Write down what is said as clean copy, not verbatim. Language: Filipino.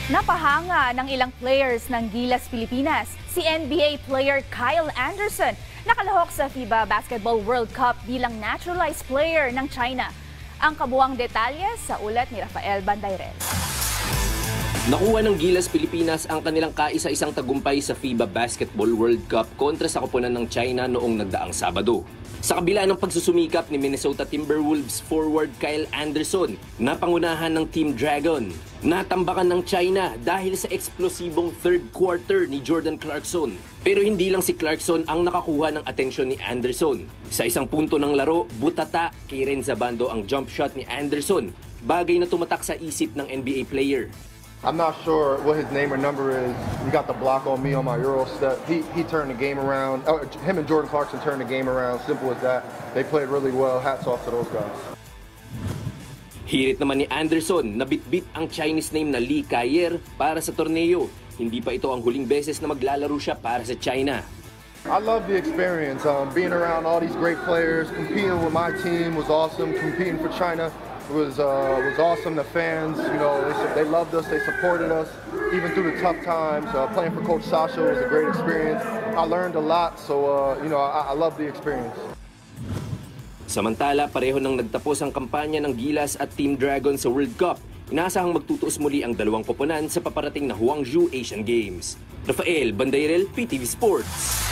Napahanga ng ilang players ng Gilas Pilipinas. Si NBA player Kyle Anderson nakalahok sa FIBA Basketball World Cup bilang naturalized player ng China. Ang kabuuang detalye sa ulat ni Rafael Bandayrel. Nakuha ng Gilas Pilipinas ang kanilang kaisa-isang tagumpay sa FIBA Basketball World Cup kontra sa koponan ng China noong nagdaang Sabado. Sa kabila ng pagsusumikap ni Minnesota Timberwolves forward Kyle Anderson na pangunahan ng Team Dragon, natambakan ng China dahil sa eksplosibong third quarter ni Jordan Clarkson. Pero hindi lang si Clarkson ang nakakuha ng atensyon ni Anderson. Sa isang punto ng laro, butata kay Renza Bando ang jump shot ni Anderson, bagay na tumatak sa isip ng NBA player. I'm not sure what his name or number is. He got the block on me on my Euro step. He turned the game around. Him and Jordan Clarkson turned the game around. Simple as that. They played really well. Hats off to those guys. Hirit naman ni Anderson na bitbit ang Chinese name na Lee Kaier para sa torneo. Hindi pa ito ang huling beses na maglalaro siya para sa China. I love the experience. Being around all these great players, competing with my team was awesome. Competing for China was awesome. The fans, you know, they loved us. They supported us even through the tough times. Playing for Coach Sasha was a great experience. I learned a lot, so you know, I love the experience. Samantala, pareho nang nagtapos ang kampanya ng Gilas at Team Dragon sa World Cup. Inaasahang magtutuos muli ang dalawang koponan sa paparating na Hwangju Asian Games. Rafael Bandayrel, PTV Sports.